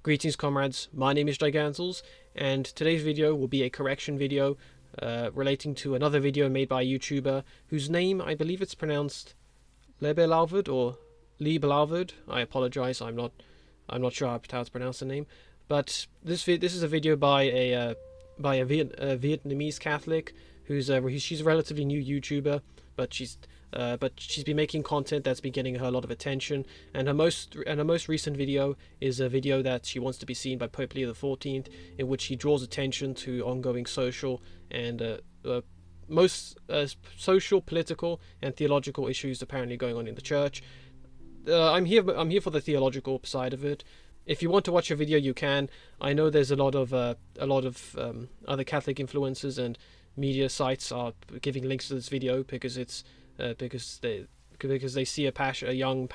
Greetings comrades, my name is Gigantles, and today's video will be a correction video relating to another video made by a YouTuber whose name, I believe it's pronounced Lebelalvud or Lebelalvud. I apologize, I'm not sure how to pronounce the name, but this is a video by a Vietnamese Catholic she's a relatively new YouTuber, but she's been making content that's been getting her a lot of attention, and her most recent video is a video that she wants to be seen by Pope Leo XIV, in which he draws attention to ongoing social and social, political, and theological issues apparently going on in the church. I'm here for the theological side of it. If you want to watch a video, you can. I know there's a lot of other Catholic influencers and media sites are giving links to this video because it's because they see a young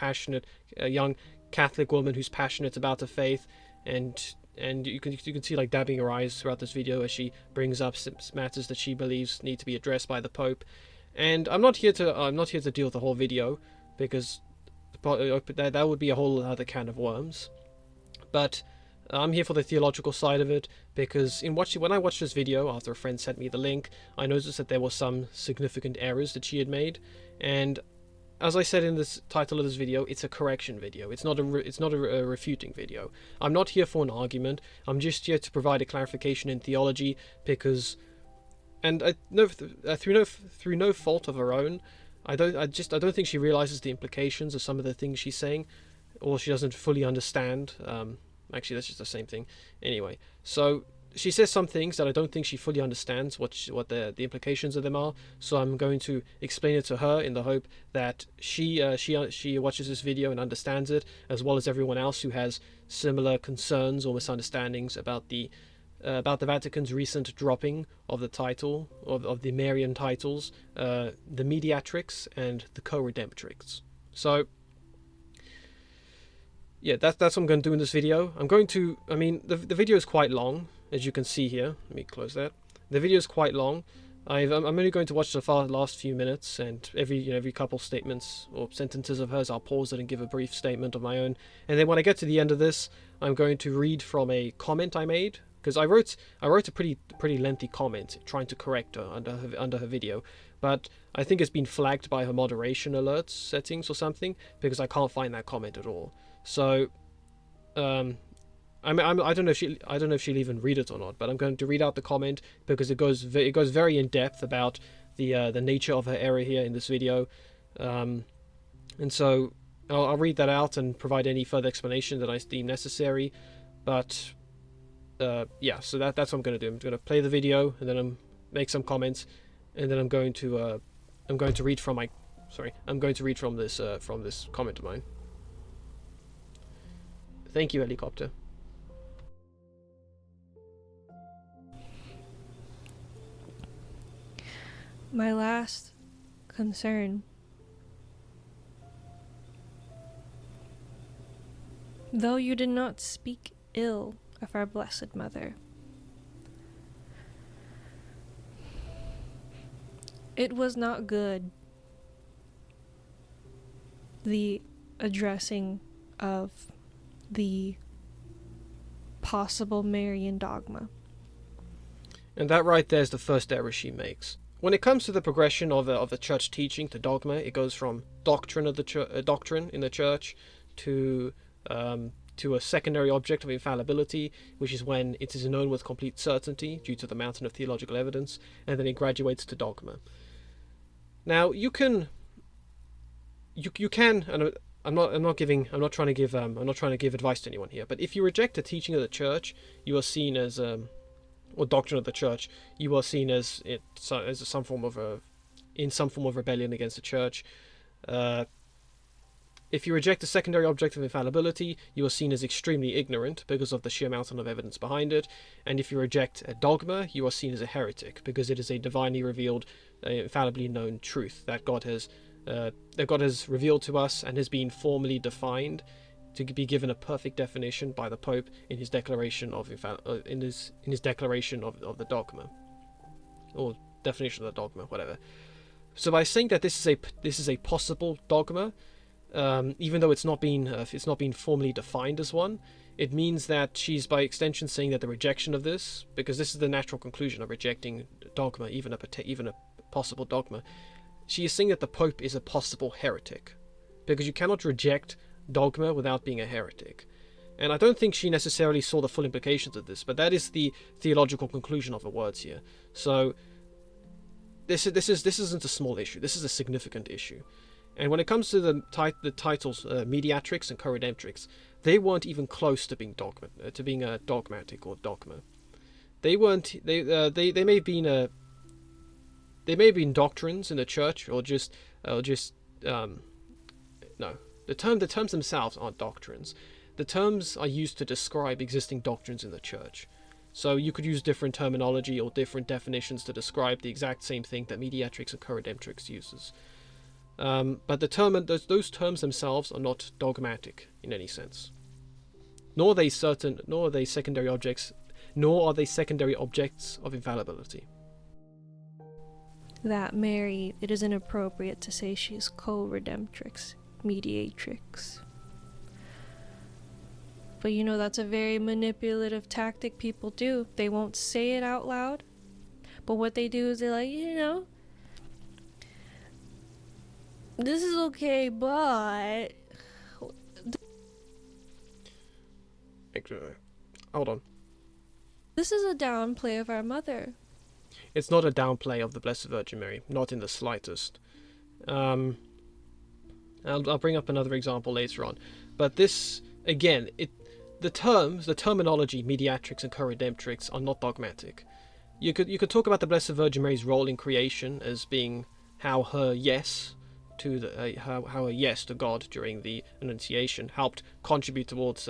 Catholic woman who's passionate about her faith, and you can see like dabbing her eyes throughout this video as she brings up matters that she believes need to be addressed by the Pope. And I'm not here to deal with the whole video because that would be a whole other can of worms. But I'm here for the theological side of it, because when I watched this video after a friend sent me the link, I noticed that there were some significant errors that she had made, and as I said in this title of this video, it's a correction video. It's not a refuting video. I'm not here for an argument. I'm just here to provide a clarification in theology, because, and through no fault of her own, I don't think she realizes the implications of some of the things she's saying, or she doesn't fully understand. Actually, that's just the same thing. Anyway, so she says some things that I don't think she fully understands what the implications of them are. So I'm going to explain it to her in the hope that she watches this video and understands it, as well as everyone else who has similar concerns or misunderstandings about the Vatican's recent dropping of the title of the Marian titles, the Mediatrix and the Co-redemptrix. So yeah, that's what I'm going to do in this video. The video is quite long, as you can see here. Let me close that. The video is quite long. I'm only going to watch the last few minutes, and every couple statements or sentences of hers, I'll pause it and give a brief statement of my own. And then when I get to the end of this, I'm going to read from a comment I made, because I wrote a pretty lengthy comment trying to correct her under her video, but I think it's been flagged by her moderation alerts settings or something, because I can't find that comment at all. So, I don't know if she'll even read it or not, but I'm going to read out the comment because it goes very in depth about the nature of her error here in this video, and so I'll read that out and provide any further explanation that I deem necessary. But yeah, so that's what I'm going to do. I'm going to play the video and then make some comments, and then I'm going to read from this comment of mine. Thank you, helicopter. My last concern. Though you did not speak ill of our Blessed Mother, it was not good, the addressing of the possible Marian dogma. And that right there is the first error she makes. When it comes to the progression of the church teaching to dogma, it goes from doctrine in the church to a secondary object of infallibility, which is when it is known with complete certainty due to the mountain of theological evidence, and then it graduates to dogma. Now you can, and I'm not trying to give advice to anyone here, but if you reject the teaching of the church, you are seen as or doctrine of the church, you are seen as some form of rebellion against the church. If you reject the secondary object of infallibility, you are seen as extremely ignorant because of the sheer mountain of evidence behind it. And if you reject a dogma, you are seen as a heretic because it is a divinely revealed, infallibly known truth that God has revealed to us and has been formally defined to be given a perfect definition by the Pope in his declaration of his declaration of the dogma, or definition of the dogma, whatever. So by saying that this is a possible dogma, even though it's not been formally defined as one, It means that she's by extension saying that the rejection of this, because this is the natural conclusion of rejecting dogma, even a possible dogma, she is saying that the Pope is a possible heretic, because you cannot reject dogma without being a heretic. And I don't think she necessarily saw the full implications of this, but that is the theological conclusion of her words here. So this isn't a small issue. This is a significant issue. And when it comes to the titles Mediatrix and Co-redemptrix, they weren't even close to being dogmatic or dogma. They weren't. They may have been they may have been doctrines in the church, or just no. The terms themselves aren't doctrines. The terms are used to describe existing doctrines in the church. So you could use different terminology or different definitions to describe the exact same thing that Mediatrix and Co-redemptrix uses. But those terms themselves are not dogmatic in any sense. Nor are they secondary objects of infallibility. That Mary, it is inappropriate to say she's co-redemptrix, mediatrix. But you know, that's a very manipulative tactic people do. They won't say it out loud, but what they do is they're like, this is okay, but... Hold on. This is a downplay of our mother. It's not a downplay of the Blessed Virgin Mary, not in the slightest. I'll bring up another example later on. But this, again, the terminology Mediatrix and Co-redemptrix are not dogmatic. You could talk about the Blessed Virgin Mary's role in creation as being how her yes to God during the Annunciation helped contribute towards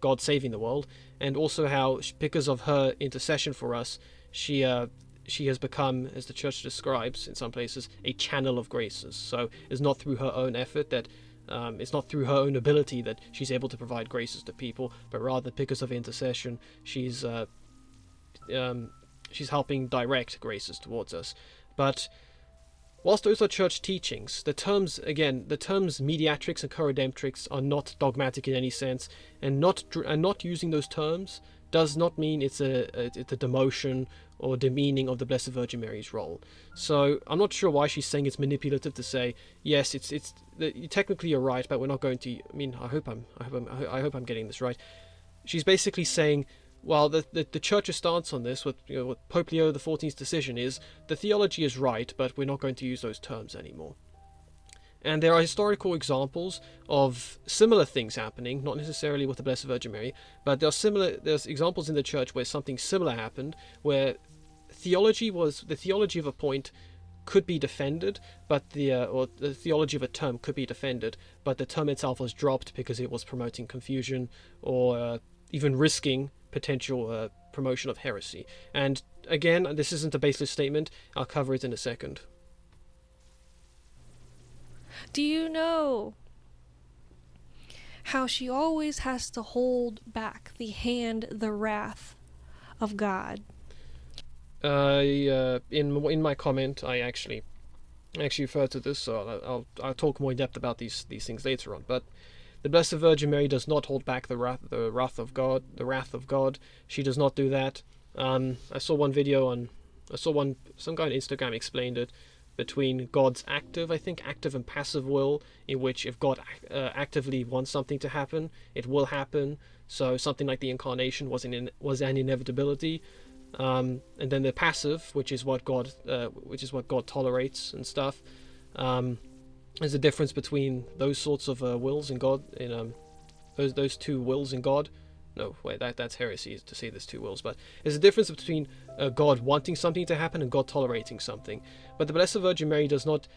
God saving the world, and also how because of her intercession for us, she has become, as the Church describes in some places, a channel of graces. So it's not through her own effort that it's not through her own ability that she's able to provide graces to people, but rather because of intercession, she's helping direct graces towards us. But whilst those are church teachings, the terms Mediatrix and Co-redemptrix are not dogmatic in any sense, and not using those terms does not mean it's a demotion or demeaning of the Blessed Virgin Mary's role. So I'm not sure why she's saying it's manipulative to say yes, technically you're right, but we're not going to. I mean, I hope I'm getting this right. She's basically saying, well, the Church's stance on this, with what Pope Leo XIV's decision is, the theology is right, but we're not going to use those terms anymore. And there are historical examples of similar things happening, not necessarily with the Blessed Virgin Mary, but there's examples in the Church where something similar happened, where the theology of a point could be defended, but the theology of a term could be defended, but the term itself was dropped because it was promoting confusion or even risking potential promotion of heresy. And again, this isn't a baseless statement. I'll cover it in a second. Do you know how she always has to hold back the wrath of God? In my comment, I actually refer to this, so I'll talk more in depth about these things later on. But the Blessed Virgin Mary does not hold back the wrath of God. She does not do that. I saw some guy on Instagram explained it between God's active and passive will, in which if God actively wants something to happen, it will happen. So something like the Incarnation was an inevitability. And then the passive, which is what God tolerates and stuff. There's a difference between those sorts of wills in God, those two wills in God. No, wait, that's heresy to say there's two wills, but there's a difference between God wanting something to happen and God tolerating something. But the Blessed Virgin Mary does not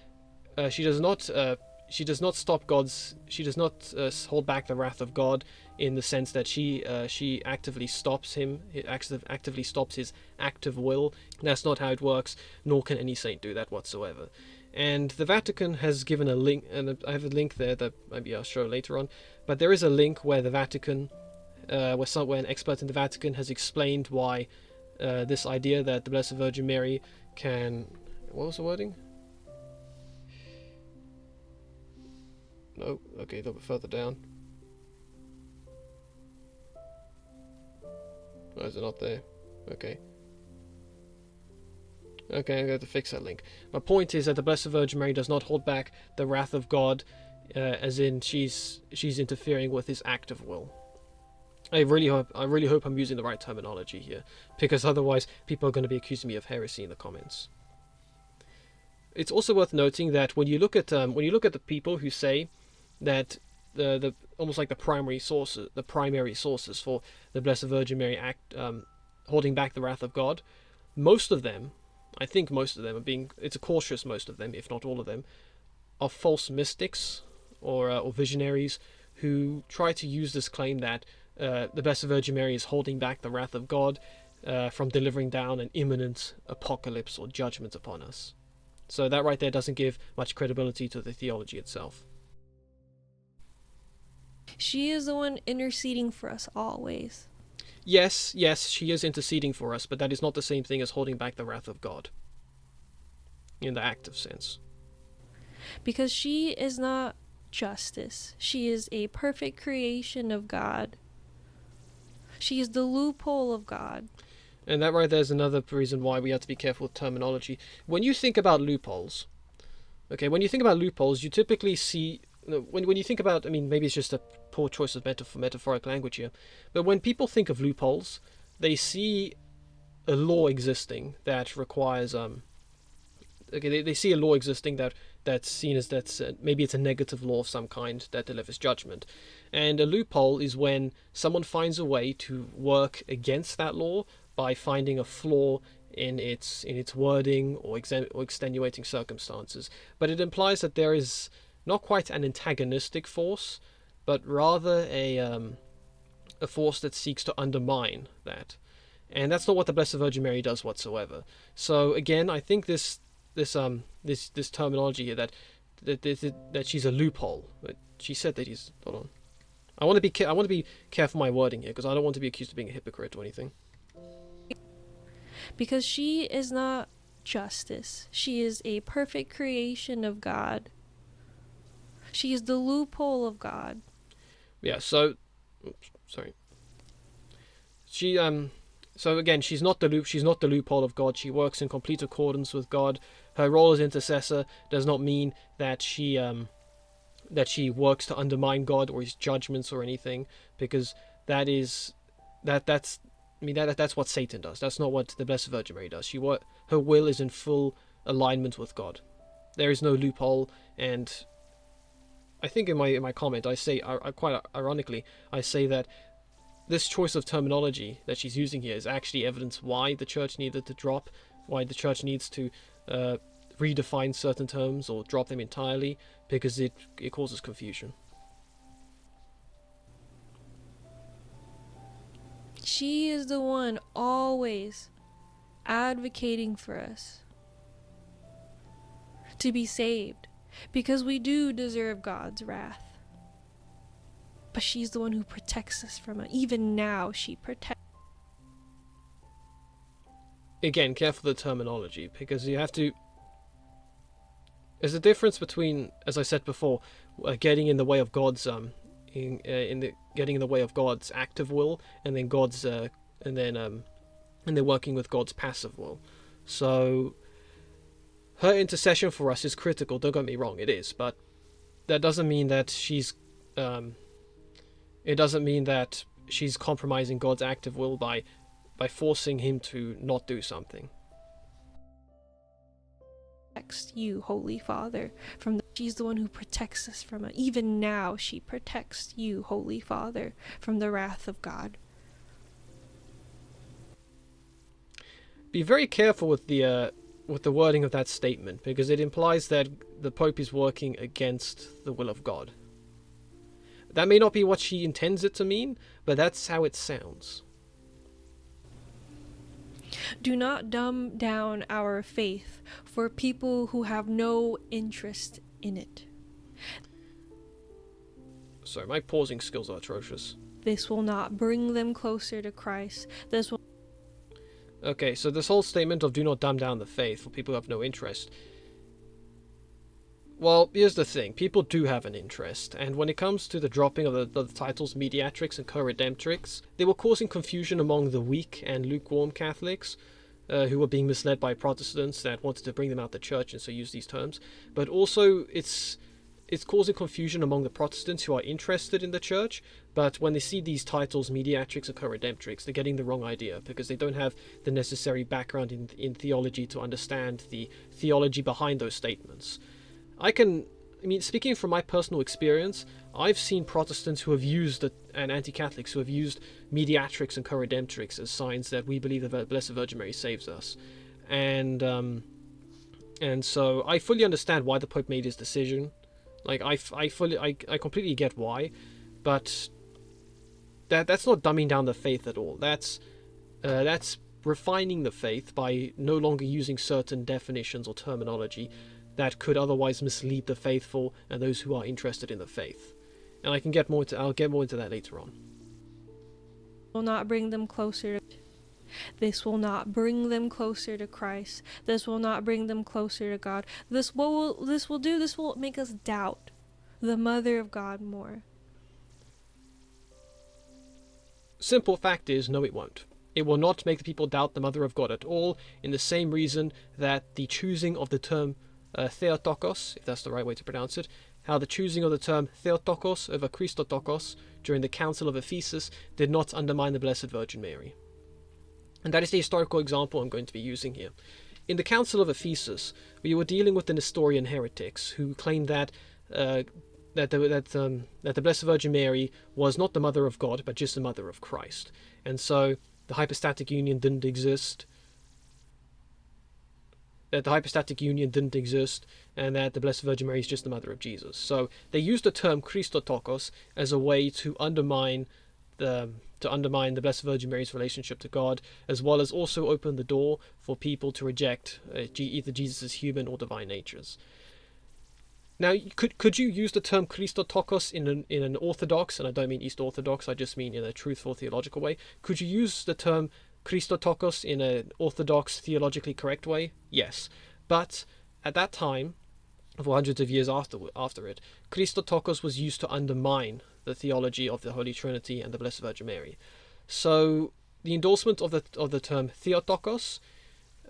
hold back the wrath of God in the sense that she actively stops his active will. That's not how it works, nor can any saint do that whatsoever. And the Vatican has given a link, and I have a link there that maybe I'll show later on, but there is a link where the Vatican, where an expert in the Vatican has explained why this idea that the Blessed Virgin Mary can... What was the wording? No, okay, a little bit further down. Oh, is it not there? Okay. Okay, I'm going to fix that link. My point is that the Blessed Virgin Mary does not hold back the wrath of God, as in she's interfering with his act of will. I really hope I'm using the right terminology here, because otherwise people are going to be accusing me of heresy in the comments. It's also worth noting that when you look at the people who say that the almost like the primary sources for the Blessed Virgin Mary holding back the wrath of God, most of them, I think most of them it's a cautious most of them, if not all of them, are false mystics or visionaries who try to use this claim that the Blessed Virgin Mary is holding back the wrath of God from delivering down an imminent apocalypse or judgment upon us. So that right there doesn't give much credibility to the theology itself. She is the one interceding for us always. Yes, she is interceding for us, but that is not the same thing as holding back the wrath of God in the active sense. Because she is not justice. She is a perfect creation of God. She is the loophole of God. And that right there is another reason why we have to be careful with terminology. When you think about loopholes, you typically see, when you think about, I mean, maybe it's just a poor choice of metaphoric language here, but when people think of loopholes, they see a law existing that requires, they see a law existing that's seen as maybe it's a negative law of some kind that delivers judgment. And a loophole is when someone finds a way to work against that law by finding a flaw in its wording or extenuating circumstances. But it implies that there is not quite an antagonistic force, but rather a force that seeks to undermine that. And that's not what the Blessed Virgin Mary does whatsoever. So again, I think this terminology here that she's a loophole. She said that he's. Hold on. I want to be careful my wording here because I don't want to be accused of being a hypocrite or anything. Because she is not justice. She is a perfect creation of God. She is the loophole of God. Yeah, so sorry. So again, she's not the loophole of God. She works in complete accordance with God. Her role as intercessor does not mean that she works to undermine God or his judgments or anything, because that's what Satan does. That's not what the Blessed Virgin Mary does. Her will is in full alignment with God. There is no loophole, and I think in my comment I say, quite ironically, I say that this choice of terminology that she's using here is actually evidence why the church needed to drop, why the church needs to redefine certain terms or drop them entirely, because it causes confusion. She is the one always advocating for us to be saved, because we do deserve God's wrath. But she's the one who protects us from it. Even now, she protects. Again, careful with the terminology, because you have to. There's a difference between, as I said before, getting in the way of God's getting in the way of God's active will, and then working with God's passive will. So her intercession for us is critical. Don't get me wrong, it is, but that doesn't mean that she's. It doesn't mean that she's compromising God's active will by forcing him to not do something. You, Holy Father, she's the one who protects us from it. Even now, she protects you, Holy Father, from the wrath of God. Be very careful with the wording of that statement, because it implies that the Pope is working against the will of God. That may not be what she intends it to mean, but that's how it sounds. Do not dumb down our faith for people who have no interest in it. Sorry, my pausing skills are atrocious. This will not bring them closer to Christ. This will. Okay, so this whole statement of do not dumb down the faith for people who have no interest. Well, here's the thing. People do have an interest, and when it comes to the dropping of the titles Mediatrix and Co-redemptrix, they were causing confusion among the weak and lukewarm Catholics, who were being misled by Protestants that wanted to bring them out the church and so use these terms. But also, it's causing confusion among the Protestants who are interested in the church, but when they see these titles, Mediatrix and Co-redemptrix, they're getting the wrong idea because they don't have the necessary background in theology to understand the theology behind those statements. Speaking from my personal experience, I've seen Protestants who have used, and anti-Catholics who have used Mediatrix and Co-redemptrix as signs that we believe the Blessed Virgin Mary saves us. And so I fully understand why the Pope made his decision. Like, I completely get why, but that's not dumbing down the faith at all. That's refining the faith by no longer using certain definitions or terminology that could otherwise mislead the faithful and those who are interested in the faith. And I'll get more into that later on. Will not bring them closer. This will not bring them closer to Christ. This will not bring them closer to God. This will make us doubt the Mother of God more. Simple fact is, no, it won't. It will not make the people doubt the Mother of God at all, in the same reason that the choosing of the term Theotokos, if that's the right way to pronounce it, how the choosing of the term Theotokos over Christotokos during the Council of Ephesus did not undermine the Blessed Virgin Mary. And that is the historical example I'm going to be using here. In the Council of Ephesus, we were dealing with the Nestorian heretics who claimed that the Blessed Virgin Mary was not the Mother of God, but just the Mother of Christ. And so the hypostatic union didn't exist, and that the Blessed Virgin Mary is just the Mother of Jesus. So they used the term Christotokos as a way to undermine the Blessed Virgin Mary's relationship to God, as well as also open the door for people to reject either Jesus' human or divine natures. Now, could you use the term Christotokos in an Orthodox, and I don't mean East Orthodox, I just mean in a truthful theological way, could you use the term Christotokos in an Orthodox, theologically correct way? Yes. But at that time, for hundreds of years after it, Christotokos was used to undermine the theology of the Holy Trinity and the Blessed Virgin Mary. So the endorsement of the term Theotokos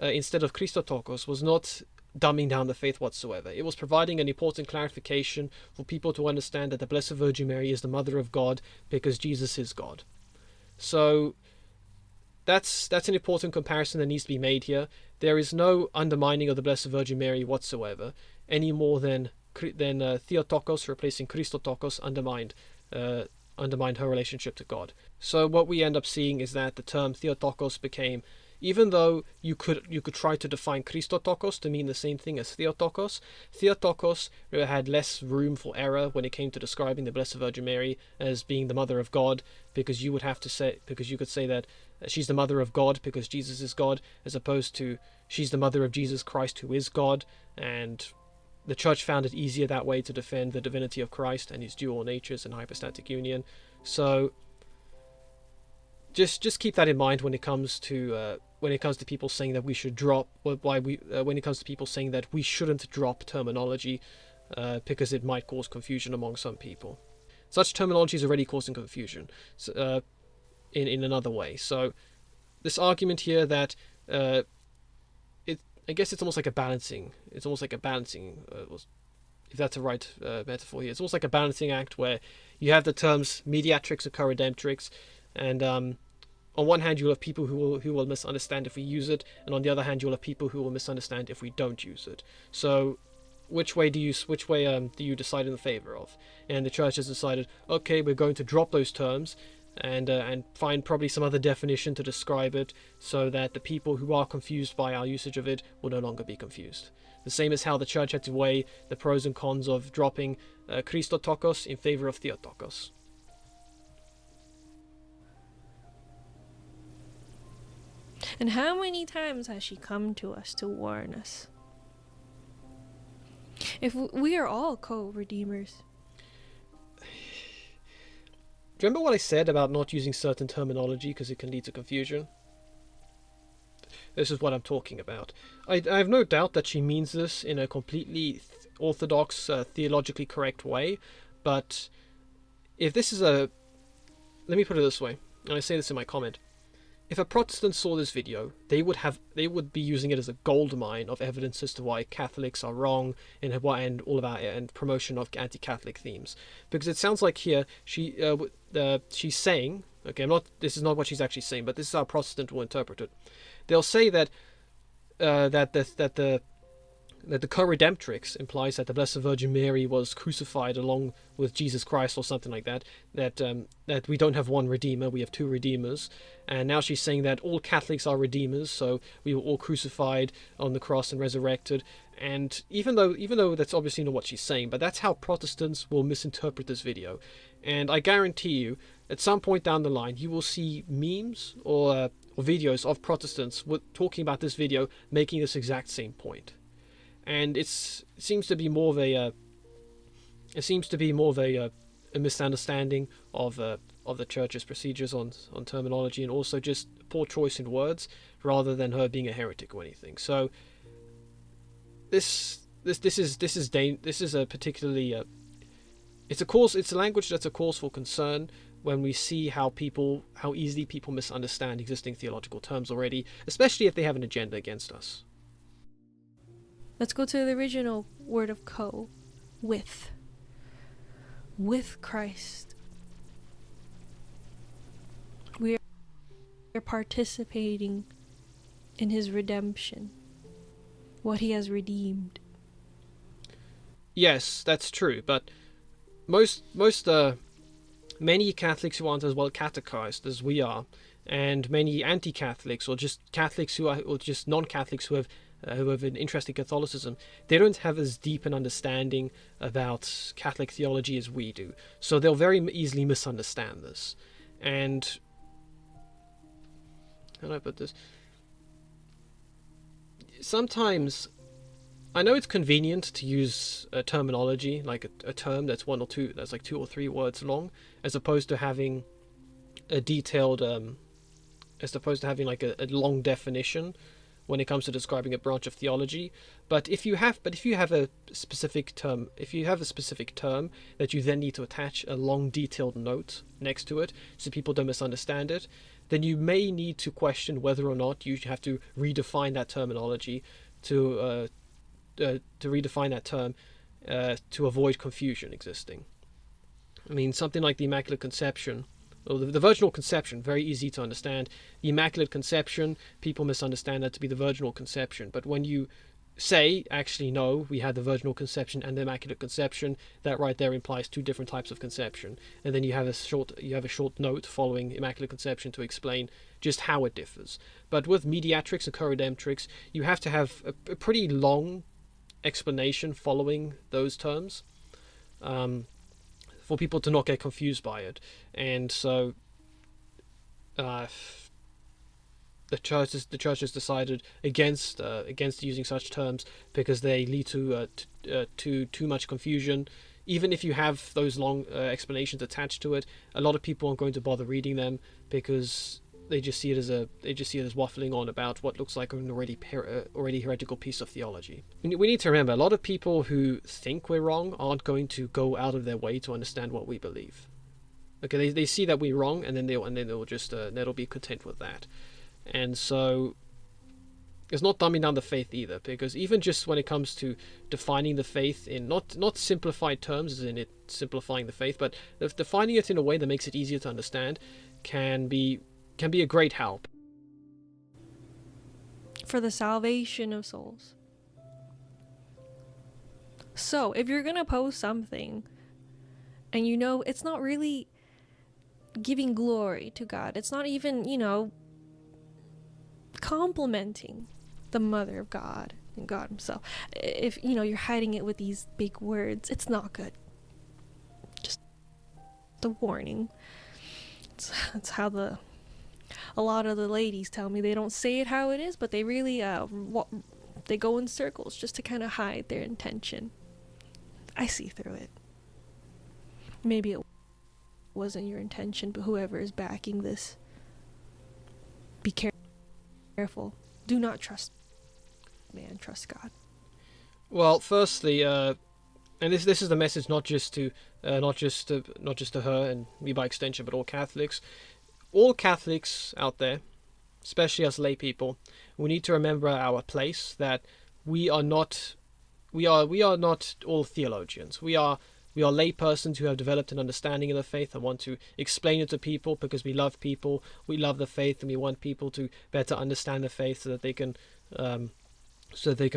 instead of Christotokos was not dumbing down the faith whatsoever. It was providing an important clarification for people to understand that the Blessed Virgin Mary is the Mother of God because Jesus is God. So that's an important comparison that needs to be made here. There is no undermining of the Blessed Virgin Mary whatsoever, any more than Theotokos replacing Christotokos undermined her relationship to God. So what we end up seeing is that the term Theotokos became, even though you could try to define Christotokos to mean the same thing as Theotokos, Theotokos had less room for error when it came to describing the Blessed Virgin Mary as being the Mother of God, because you could say that she's the Mother of God because Jesus is God, as opposed to she's the Mother of Jesus Christ who is God, and the Church found it easier that way to defend the divinity of Christ and his dual natures and hypostatic union. So just keep that in mind when it comes to people saying that we should drop. When it comes to people saying that we shouldn't drop terminology because it might cause confusion among some people. Such terminology is already causing confusion in another way. So this argument here that I guess it's almost like a balancing. It's almost like a balancing. If that's the right metaphor here, it's almost like a balancing act where you have the terms Mediatrix and Co-redemptrix, and on one hand you will have people who will misunderstand if we use it, and on the other hand you will have people who will misunderstand if we don't use it. So which way do you decide in favor of? And the Church has decided, okay, we're going to drop those terms and find probably some other definition to describe it, so that the people who are confused by our usage of it will no longer be confused. The same as how the Church had to weigh the pros and cons of dropping Christotokos in favor of Theotokos. And how many times has she come to us to warn us? If we are all co-redeemers. Do you remember what I said about not using certain terminology because it can lead to confusion? This is what I'm talking about. I have no doubt that she means this in a completely orthodox, theologically correct way. But if this is a... Let me put it this way, and I say this in my comment. If a Protestant saw this video, they would be using it as a gold mine of evidence as to why Catholics are wrong and all of our and promotion of anti-Catholic themes. Because it sounds like here she's saying, okay, this is not what she's actually saying, but this is how a Protestant will interpret it. They'll say that the Co-redemptrix implies that the Blessed Virgin Mary was crucified along with Jesus Christ or something like that. That we don't have one Redeemer, we have two Redeemers. And now she's saying that all Catholics are Redeemers, so we were all crucified on the cross and resurrected. And even though that's obviously not what she's saying, but that's how Protestants will misinterpret this video. And I guarantee you, at some point down the line, you will see memes or videos of Protestants talking about this video, making this exact same point. And it seems to be more of a misunderstanding of the church's procedures on terminology, and also just poor choice in words, rather than her being a heretic or anything. So this is a particularly it's a language that's a cause for concern when we see how easily people misunderstand existing theological terms already, especially if they have an agenda against us. Let's go to the original word of co, with Christ. We are participating in his redemption, what he has redeemed. Yes, that's true, but many Catholics who aren't as well catechized as we are, and many anti-Catholics or just Catholics or just non-Catholics who have an interest in Catholicism, they don't have as deep an understanding about Catholic theology as we do. So they'll very easily misunderstand this. And how do I put this? Sometimes, I know it's convenient to use a terminology, like a term that's like 2 or 3 words long, as opposed to having a detailed, like a long definition when it comes to describing a branch of theology. But if you have a specific term that you then need to attach a long detailed note next to it so people don't misunderstand it, then you may need to question whether or not you have to redefine that terminology to redefine that term to avoid confusion existing. I mean, something like the Immaculate Conception, or the virginal conception, very easy to understand. The Immaculate Conception, people misunderstand that to be the virginal conception. But when you say, actually, no, we had the virginal conception and the Immaculate Conception, that right there implies 2 different types of conception. And then you have a short note following Immaculate Conception to explain just how it differs. But with Mediatrix and Co-redemptrix, you have to have a pretty long explanation following those terms. For people to not get confused by it. And so the church has decided against using such terms because they lead to too much confusion. Even if you have those long explanations attached to it, a lot of people aren't going to bother reading them because they just see it as waffling on about what looks like an already heretical piece of theology. We need to remember, a lot of people who think we're wrong aren't going to go out of their way to understand what we believe. Okay, they see that we're wrong, and then they'll just they'll be content with that. And so it's not dumbing down the faith either, because even just when it comes to defining the faith in not simplified terms as in it simplifying the faith, but defining it in a way that makes it easier to understand can be a great help. For the salvation of souls. So, if you're going to post something and you know it's not really giving glory to God, it's not even, complimenting the Mother of God and God himself. If, you're hiding it with these big words, it's not good. Just the warning. It's how a lot of the ladies tell me they don't say it how it is, but they really they go in circles just to kind of hide their intention. I see through it. Maybe it wasn't your intention, but whoever is backing this, be careful. Do not trust man, trust God. Well, firstly, and this is the message not just to her and me by extension, but all Catholics. All Catholics out there, especially us lay people, we need to remember our place, that we are not all theologians. We are lay persons who have developed an understanding of the faith and want to explain it to people because we love people, we love the faith, and we want people to better understand the faith so that they can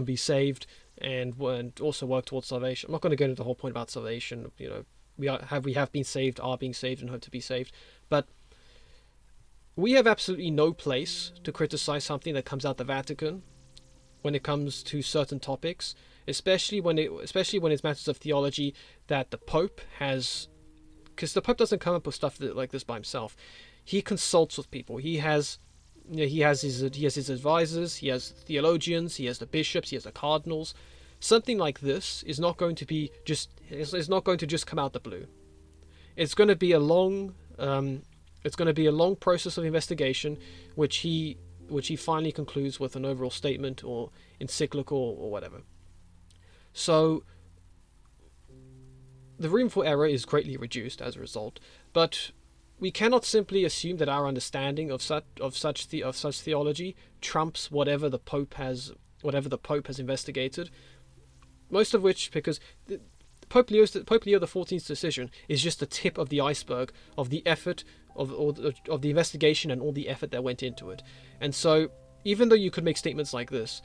be saved and also work towards salvation. I'm not going to go into the whole point about salvation. We have been saved, are being saved, and hope to be saved, but we have absolutely no place to criticize something that comes out the Vatican when it comes to certain topics, especially when it's matters of theology that the Pope has, because the Pope doesn't come up with stuff like this by himself. He consults with people. He has his advisors. He has theologians. He has the bishops. He has the cardinals. Something like this is not going to be it's not going to just come out the blue. It's going to be a long process of investigation, which he finally concludes with an overall statement or encyclical or whatever. So the room for error is greatly reduced as a result, but we cannot simply assume that our understanding of such theology trumps whatever the Pope has investigated. Most of which, because Pope Leo XIV's decision is just the tip of the iceberg of the effort of the investigation and all the effort that went into it. And so, even though you could make statements like this,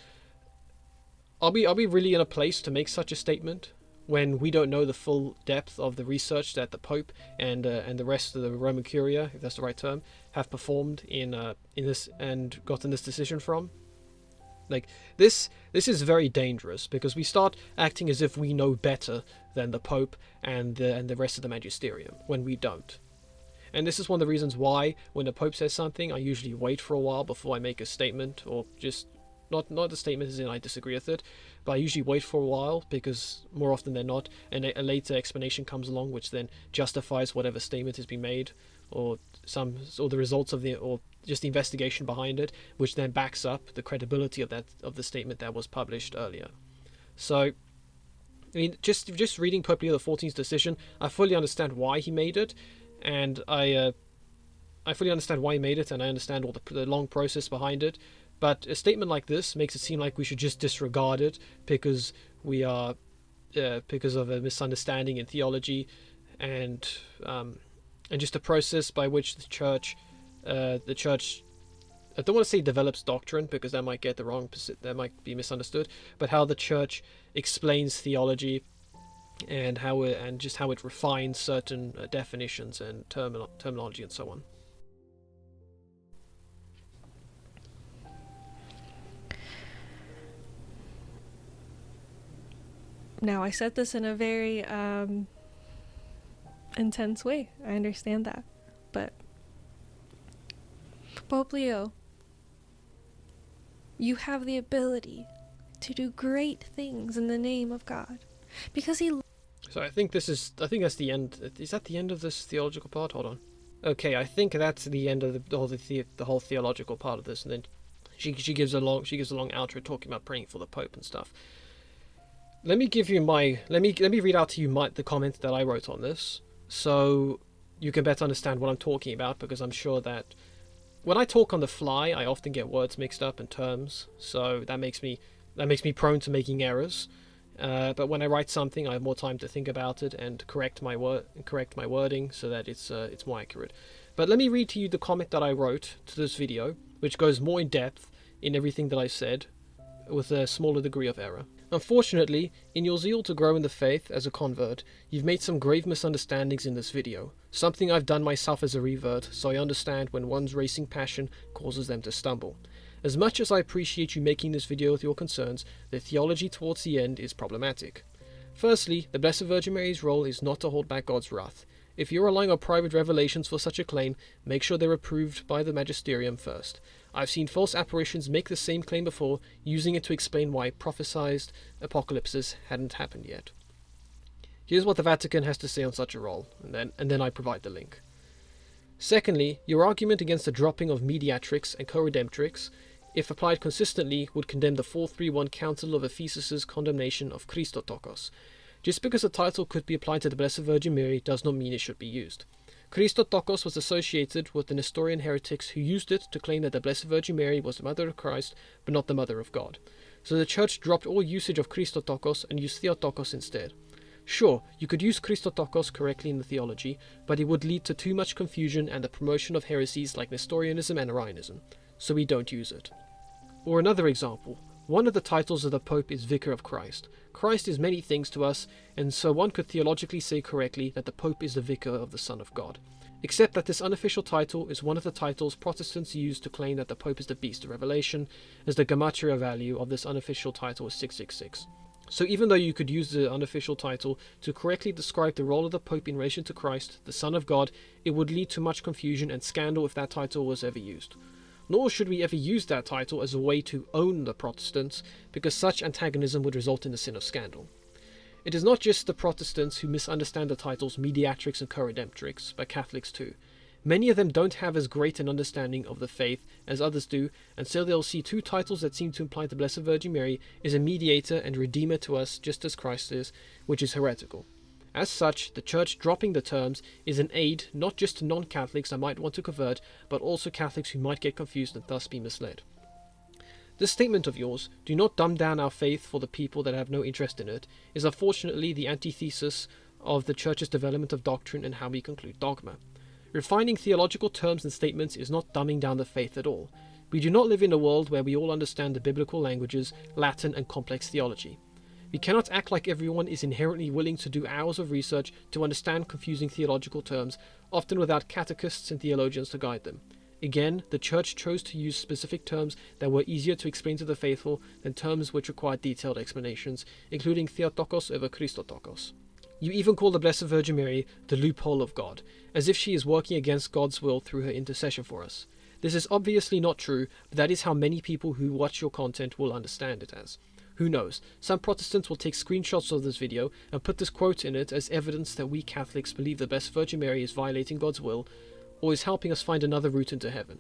are we really in a place to make such a statement when we don't know the full depth of the research that the Pope and the rest of the Roman Curia, if that's the right term, have performed in this and gotten this decision from? Like, this is very dangerous, because we start acting as if we know better than the Pope and the rest of the magisterium when we don't. And this is one of the reasons why, when the Pope says something, I usually wait for a while before I make a statement, or just not a statement as in I disagree with it, but I usually wait for a while, because more often than not, a later explanation comes along which then justifies whatever statement has been made, or the results or just the investigation behind it, which then backs up the credibility of the statement that was published earlier. So, I mean, just reading Pope Leo XIV's decision, I fully understand why he made it, and I fully understand why he made it, and I understand all the long process behind it. But a statement like this makes it seem like we should just disregard it because because of a misunderstanding in theology, and just a process by which the church, I don't want to say develops doctrine, because that might be misunderstood, but how the church explains theology and how it refines certain definitions and terminology and so on. Now, I said this in a very intense way. I understand that. But Pope Leo, you have the ability to do great things in the name of God, because he... So I think that's the end. Is that the end of this theological part? Hold on. Okay, I think that's the end of the whole theological part of this, and then she gives a long outro talking about praying for the Pope and stuff. Let me read out to you the comment that I wrote on this, so you can better understand what I'm talking about, because I'm sure that when I talk on the fly, I often get words mixed up and terms, so that makes me prone to making errors. But when I write something, I have more time to think about it and correct my wording so that it's more accurate. But let me read to you the comment that I wrote to this video, which goes more in depth in everything that I said, with a smaller degree of error. Unfortunately, in your zeal to grow in the faith as a convert, you've made some grave misunderstandings in this video, something I've done myself as a revert, so I understand when one's racing passion causes them to stumble. As much as I appreciate you making this video with your concerns, the theology towards the end is problematic. Firstly, the Blessed Virgin Mary's role is not to hold back God's wrath. If you're relying on private revelations for such a claim, make sure they're approved by the magisterium first. I've seen false apparitions make the same claim before, using it to explain why prophesied apocalypses hadn't happened yet. Here's what the Vatican has to say on such a role, and then I provide the link. Secondly, your argument against the dropping of Mediatrix and Co-redemptrix, if applied consistently, would condemn the 431 Council of Ephesus's condemnation of Christotokos. Just because a title could be applied to the Blessed Virgin Mary does not mean it should be used. Christotokos was associated with the Nestorian heretics who used it to claim that the Blessed Virgin Mary was the Mother of Christ, but not the Mother of God. So the Church dropped all usage of Christotokos and used Theotokos instead. Sure, you could use Christotokos correctly in the theology, but it would lead to too much confusion and the promotion of heresies like Nestorianism and Arianism, so we don't use it. Or another example, one of the titles of the Pope is Vicar of Christ. Christ is many things to us, and so one could theologically say correctly that the Pope is the Vicar of the Son of God. Except that this unofficial title is one of the titles Protestants use to claim that the Pope is the Beast of Revelation, as the gematria value of this unofficial title is 666. So even though you could use the unofficial title to correctly describe the role of the Pope in relation to Christ, the Son of God, it would lead to much confusion and scandal if that title was ever used. Nor should we ever use that title as a way to own the Protestants, because such antagonism would result in the sin of scandal. It is not just the Protestants who misunderstand the titles Mediatrix and Co-redemptrix, but Catholics too. Many of them don't have as great an understanding of the faith as others do, and so they'll see two titles that seem to imply the Blessed Virgin Mary is a mediator and redeemer to us just as Christ is, which is heretical. As such, the Church dropping the terms is an aid not just to non-Catholics that might want to convert, but also Catholics who might get confused and thus be misled. This statement of yours, do not dumb down our faith for the people that have no interest in it, is unfortunately the antithesis of the Church's development of doctrine and how we conclude dogma. Refining theological terms and statements is not dumbing down the faith at all. We do not live in a world where we all understand the biblical languages, Latin and complex theology. We cannot act like everyone is inherently willing to do hours of research to understand confusing theological terms, often without catechists and theologians to guide them. Again, the Church chose to use specific terms that were easier to explain to the faithful than terms which required detailed explanations, including Theotokos over Christotokos. You even call the Blessed Virgin Mary the loophole of God, as if she is working against God's will through her intercession for us. This is obviously not true, but that is how many people who watch your content will understand it as. Who knows, some Protestants will take screenshots of this video and put this quote in it as evidence that we Catholics believe the Blessed Virgin Mary is violating God's will, or is helping us find another route into heaven.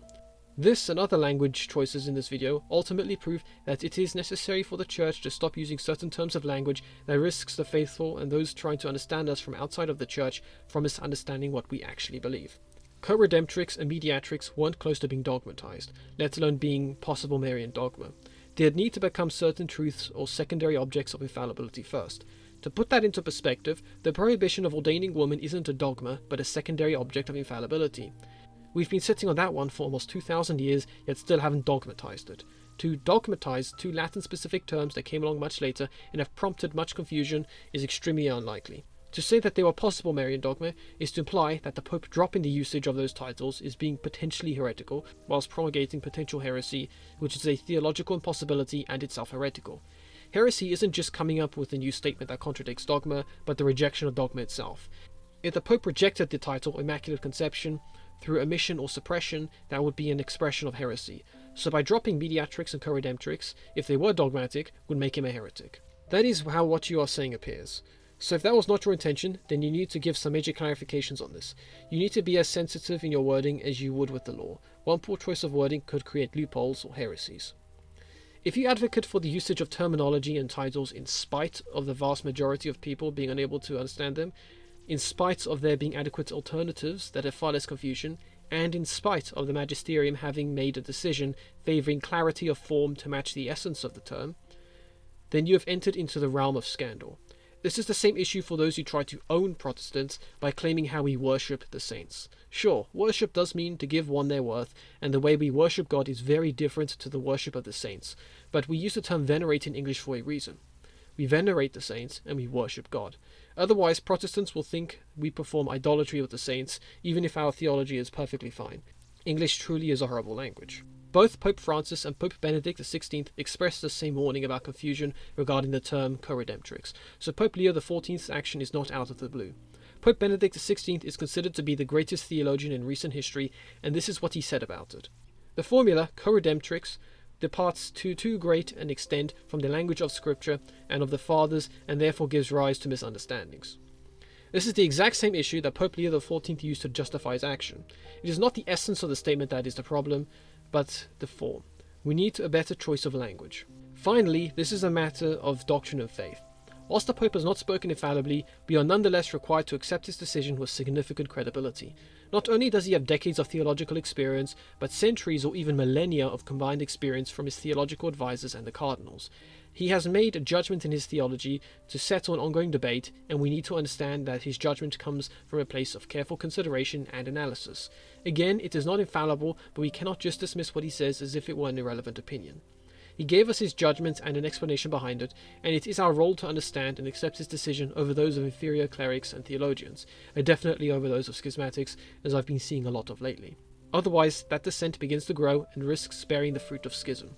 This and other language choices in this video ultimately prove that it is necessary for the Church to stop using certain terms of language that risks the faithful and those trying to understand us from outside of the Church from misunderstanding what we actually believe. Co-redemptrix and Mediatrix weren't close to being dogmatized, let alone being possible Marian dogma. They'd need to become certain truths or secondary objects of infallibility first. To put that into perspective, the prohibition of ordaining women isn't a dogma, but a secondary object of infallibility. We've been sitting on that one for almost 2,000 years, yet still haven't dogmatized it. To dogmatize two Latin-specific terms that came along much later and have prompted much confusion is extremely unlikely. To say that they were possible Marian dogma is to imply that the Pope dropping the usage of those titles is being potentially heretical, whilst promulgating potential heresy, which is a theological impossibility and itself heretical. Heresy isn't just coming up with a new statement that contradicts dogma, but the rejection of dogma itself. If the Pope rejected the title Immaculate Conception through omission or suppression, that would be an expression of heresy. So by dropping Mediatrix and Co-redemptrix, if they were dogmatic, would make him a heretic. That is how what you are saying appears. So if that was not your intention, then you need to give some major clarifications on this. You need to be as sensitive in your wording as you would with the law. One poor choice of wording could create loopholes or heresies. If you advocate for the usage of terminology and titles in spite of the vast majority of people being unable to understand them, in spite of there being adequate alternatives that have far less confusion, and in spite of the magisterium having made a decision favouring clarity of form to match the essence of the term, then you have entered into the realm of scandal. This is the same issue for those who try to own Protestants by claiming how we worship the saints. Sure, worship does mean to give one their worth, and the way we worship God is very different to the worship of the saints, but we use the term venerate in English for a reason. We venerate the saints and we worship God. Otherwise, Protestants will think we perform idolatry with the saints, even if our theology is perfectly fine. English truly is a horrible language. Both Pope Francis and Pope Benedict XVI expressed the same warning about confusion regarding the term co-redemptrix, so Pope Leo XIV's action is not out of the blue. Pope Benedict XVI is considered to be the greatest theologian in recent history, and this is what he said about it. The formula co-redemptrix departs to too great an extent from the language of Scripture and of the Fathers, and therefore gives rise to misunderstandings. This is the exact same issue that Pope Leo XIV used to justify his action. It is not the essence of the statement that is the problem, but the form. We need a better choice of language. Finally, this is a matter of doctrine and faith. Whilst the Pope has not spoken infallibly, we are nonetheless required to accept his decision with significant credibility. Not only does he have decades of theological experience, but centuries or even millennia of combined experience from his theological advisors and the cardinals. He has made a judgment in his theology to settle an ongoing debate, and we need to understand that his judgment comes from a place of careful consideration and analysis. Again, it is not infallible, but we cannot just dismiss what he says as if it were an irrelevant opinion. He gave us his judgment and an explanation behind it, and it is our role to understand and accept his decision over those of inferior clerics and theologians, and definitely over those of schismatics, as I've been seeing a lot of lately. Otherwise, that dissent begins to grow and risks bearing the fruit of schism.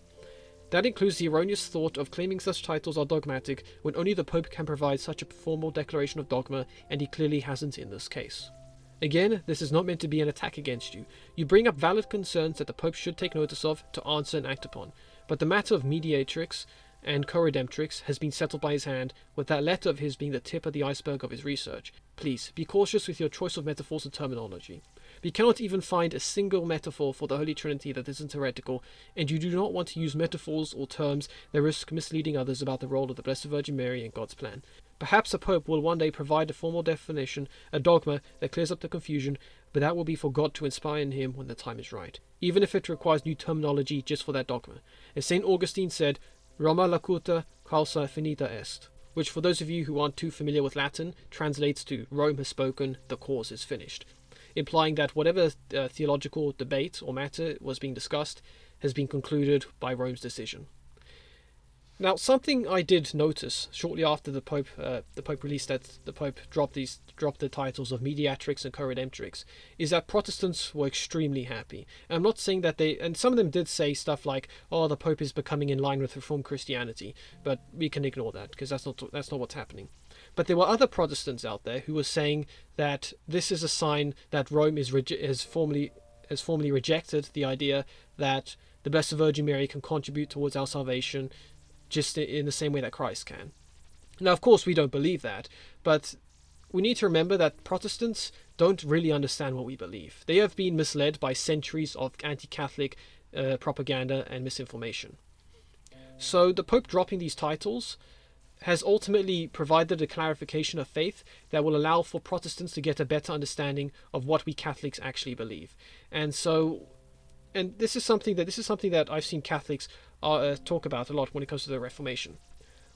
That includes the erroneous thought of claiming such titles are dogmatic when only the Pope can provide such a formal declaration of dogma, and he clearly hasn't in this case. Again, this is not meant to be an attack against you. You bring up valid concerns that the Pope should take notice of, to answer and act upon. But the matter of Mediatrix and Co-redemptrix has been settled by his hand, with that letter of his being the tip of the iceberg of his research. Please, be cautious with your choice of metaphors and terminology. We cannot even find a single metaphor for the Holy Trinity that isn't heretical, and you do not want to use metaphors or terms that risk misleading others about the role of the Blessed Virgin Mary in God's plan. Perhaps a Pope will one day provide a formal definition, a dogma that clears up the confusion, but that will be for God to inspire in him when the time is right, even if it requires new terminology just for that dogma. As St. Augustine said, Roma locuta causa finita est, which for those of you who aren't too familiar with Latin, translates to Rome has spoken, the cause is finished, implying that whatever theological debate or matter was being discussed has been concluded by Rome's decision. Now, something I did notice shortly after the Pope released that the Pope dropped the titles of Mediatrix and Co-redemptrix, is that Protestants were extremely happy. And I'm not saying that and some of them did say stuff like, "Oh, the Pope is becoming in line with Reformed Christianity," but we can ignore that because that's not what's happening. But there were other Protestants out there who were saying that this is a sign that Rome has formally rejected the idea that the Blessed Virgin Mary can contribute towards our salvation just in the same way that Christ can. Now, of course, we don't believe that, but we need to remember that Protestants don't really understand what we believe. They have been misled by centuries of anti-Catholic propaganda and misinformation. So the Pope dropping these titles has ultimately provided a clarification of faith that will allow for Protestants to get a better understanding of what we Catholics actually believe. And this is something that I've seen Catholics talk about a lot when it comes to the Reformation.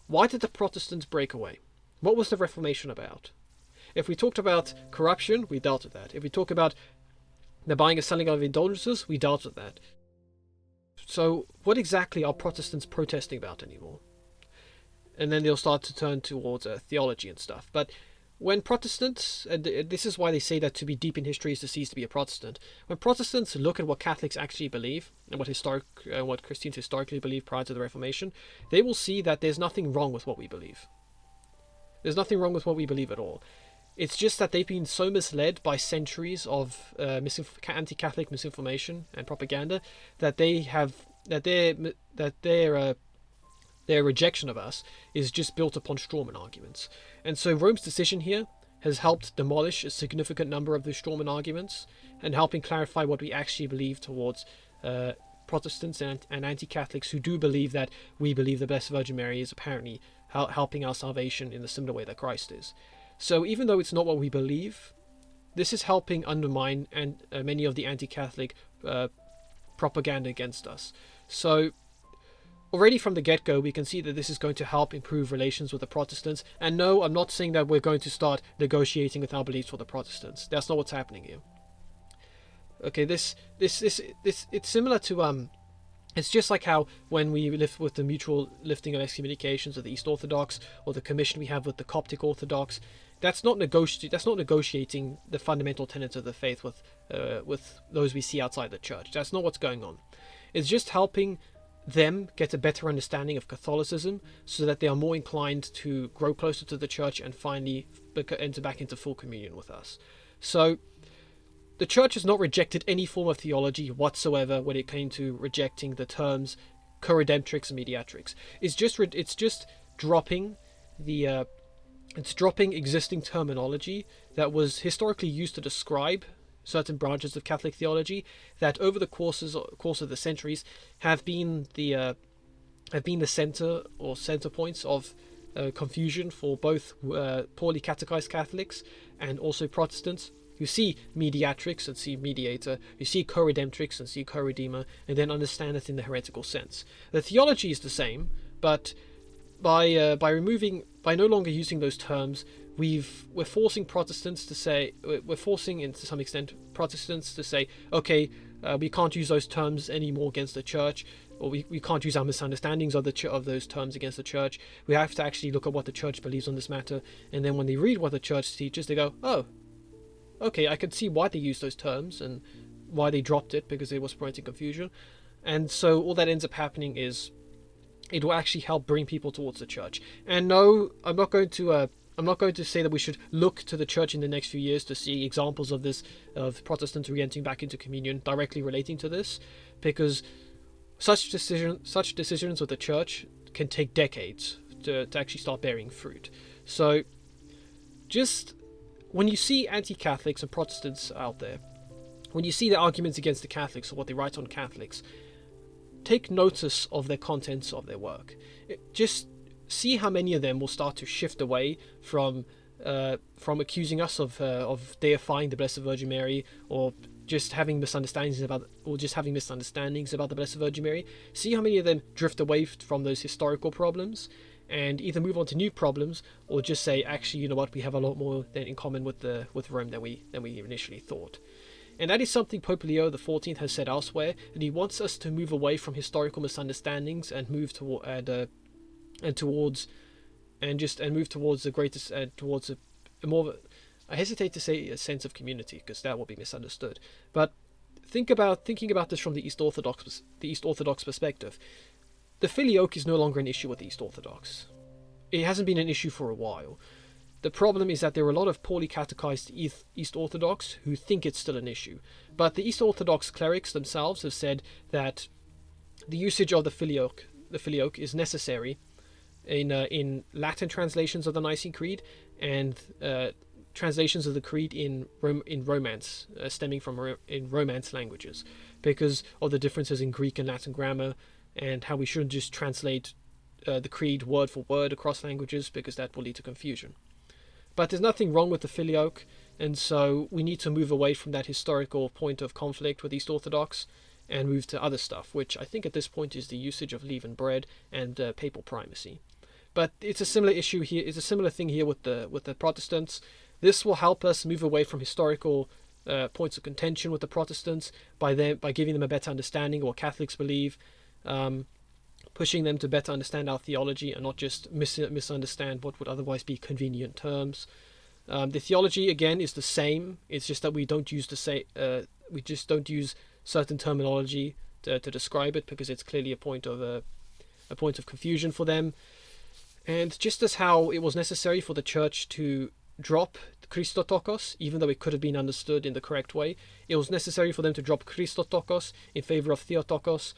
Why did the Protestants break away? What was the Reformation about? If we talked about corruption, we dealt with that. If we talk about the buying and selling of indulgences, we dealt with that. So what exactly are Protestants protesting about anymore? And then they'll start to turn towards theology and stuff. But when Protestants, and this is why they say that to be deep in history is to cease to be a Protestant, when Protestants look at what Catholics actually believe, and what Christians historically believed prior to the Reformation, they will see that there's nothing wrong with what we believe. There's nothing wrong with what we believe at all. It's just that they've been so misled by centuries of anti-Catholic misinformation and propaganda that their rejection of us is just built upon strawman arguments. And so Rome's decision here has helped demolish a significant number of the strawman arguments and helping clarify what we actually believe towards Protestants and anti-Catholics who do believe that we believe the Blessed Virgin Mary is apparently helping our salvation in the similar way that Christ is. So even though it's not what we believe, this is helping undermine many of the anti-Catholic propaganda against us. So already from the get-go, we can see that this is going to help improve relations with the Protestants. And no, I'm not saying that we're going to start negotiating with our beliefs for the Protestants. That's not what's happening here. Okay, this it's similar to it's just like how when we live with the mutual lifting of excommunications of the East Orthodox or the commission we have with the Coptic Orthodox. That's not negotiating the fundamental tenets of the faith with those we see outside the church. That's not what's going on. It's just helping them get a better understanding of Catholicism so that they are more inclined to grow closer to the church and finally enter back into full communion with us. So the church has not rejected any form of theology whatsoever when it came to rejecting the terms Co-redemptrix and Mediatrix. It's just dropping existing terminology that was historically used to describe certain branches of Catholic theology that over the course of the centuries have been the center points of confusion for both poorly catechized Catholics and also Protestants who see mediatrix and see mediator, who see co-redemptrix and see co-redeemer, and then understand it in the heretical sense. The theology is the same, but by no longer using those terms, we're forcing Protestants to say, we're forcing, to some extent, Protestants to say, okay, we can't use those terms anymore against the church, or we can't use our misunderstandings of those terms against the church. We have to actually look at what the church believes on this matter, and then when they read what the church teaches, they go, oh, okay, I can see why they used those terms and why they dropped it, because it was promoting confusion. And so all that ends up happening is it will actually help bring people towards the church. And no, I'm not going to say that we should look to the church in the next few years to see examples of this, of Protestants re-entering back into communion directly relating to this, because such decisions with the church can take decades to actually start bearing fruit. So just when you see anti-Catholics and Protestants out there, when you see the arguments against the Catholics or what they write on Catholics, take notice of their contents of their work. Just see how many of them will start to shift away from accusing us of deifying the Blessed Virgin Mary, or just having misunderstandings about the Blessed Virgin Mary. See how many of them drift away from those historical problems and either move on to new problems, or just say, actually, you know what, we have a lot more in common with Rome than we initially thought. And that is something Pope Leo XIV has said elsewhere, that he wants us to move away from historical misunderstandings and move towards the greatest, towards a more, I hesitate to say a sense of community, because that will be misunderstood. But thinking about this from the East Orthodox perspective, the filioque is no longer an issue with the East Orthodox. It hasn't been an issue for a while. The problem is that there are a lot of poorly catechized East Orthodox who think it's still an issue. But the East Orthodox clerics themselves have said that the usage of the filioque is necessary in Latin translations of the Nicene Creed and translations of the Creed in Romance, stemming from in Romance languages, because of the differences in Greek and Latin grammar, and how we shouldn't just translate the Creed word for word across languages, because that will lead to confusion. But there's nothing wrong with the filioque, and so we need to move away from that historical point of conflict with East Orthodox and move to other stuff, which I think at this point is the usage of leavened bread and papal primacy. But it's a similar issue here. It's a similar thing here with the Protestants. This will help us move away from historical points of contention with the Protestants by giving them a better understanding of what Catholics believe, pushing them to better understand our theology and not just misunderstand what would otherwise be convenient terms. The theology again is the same. It's just that we don't use certain terminology to describe it, because it's clearly a point of confusion for them. And just as how it was necessary for the church to drop Christotokos, even though it could have been understood in the correct way, it was necessary for them to drop Christotokos in favor of Theotokos,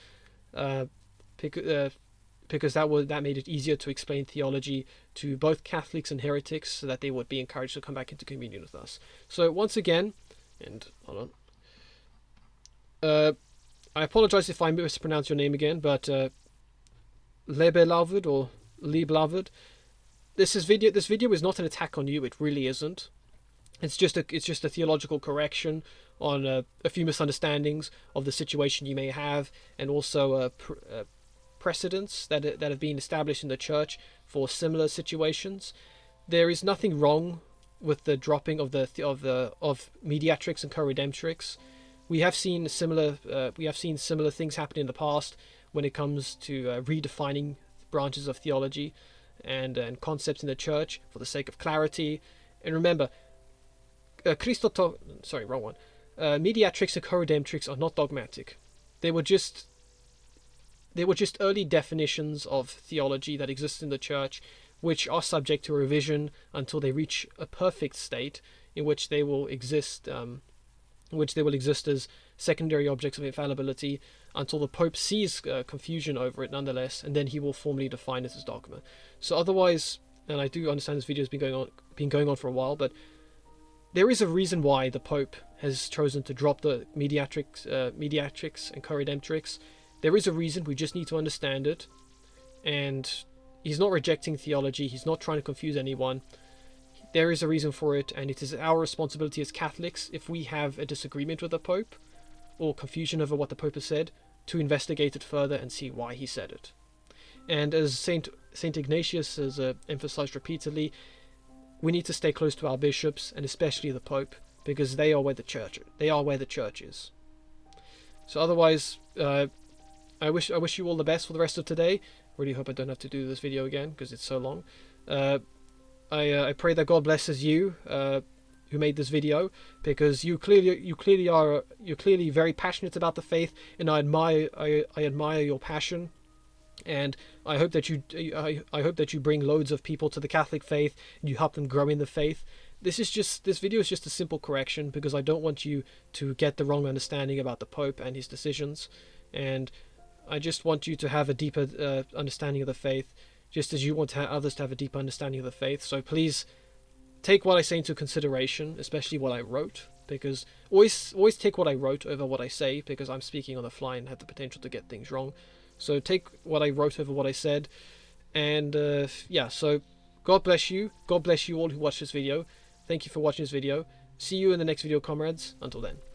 because that made it easier to explain theology to both Catholics and heretics, so that they would be encouraged to come back into communion with us. So once again, and hold on, I apologize if I mispronounce your name again, but Lebelavud or Lieblavud, this video is not an attack on you. It really isn't. It's just a theological correction on a few misunderstandings of the situation you may have, and also precedents that have been established in the church for similar situations. There is nothing wrong with the dropping of Mediatrix and Co-redemptrix. We have seen similar things happen in the past when it comes to redefining branches of theology and concepts in the church for the sake of clarity. And remember, Mediatrix and Co-redemptrix are not dogmatic. They were just early definitions of theology that exist in the church, which are subject to revision until they reach a perfect state in which they will exist as secondary objects of infallibility, until the Pope sees confusion over it nonetheless, and then he will formally define it as dogma. So otherwise, and I do understand this video has been going on for a while, but there is a reason why the Pope has chosen to drop the Mediatrix and Co-redemptrix. There is a reason. We just need to understand it, and He's not rejecting theology. He's not trying to confuse anyone. There is a reason for it, and it is our responsibility as Catholics, if we have a disagreement with the Pope or confusion over what the Pope has said, to investigate it further and see why he said it. And as Saint Ignatius has emphasized repeatedly, we need to stay close to our bishops, and especially the Pope, because they are where the church is. So otherwise, I wish you all the best for the rest of today. Really hope I don't have to do this video again because it's so long. I pray that God blesses you who made this video, because you're clearly very passionate about the faith, and I admire your passion. And I hope that you bring loads of people to the Catholic faith and you help them grow in the faith. This video is just a simple correction, because I don't want you to get the wrong understanding about the Pope and his decisions, and I just want you to have a deeper understanding of the faith, just as you want others to have a deeper understanding of the faith. So please take what I say into consideration, especially what I wrote, because always take what I wrote over what I say, because I'm speaking on the fly and have the potential to get things wrong. So take what I wrote over what I said, and yeah, so God bless you. God bless you all who watched this video. Thank you for watching this video. See you in the next video, comrades. Until then.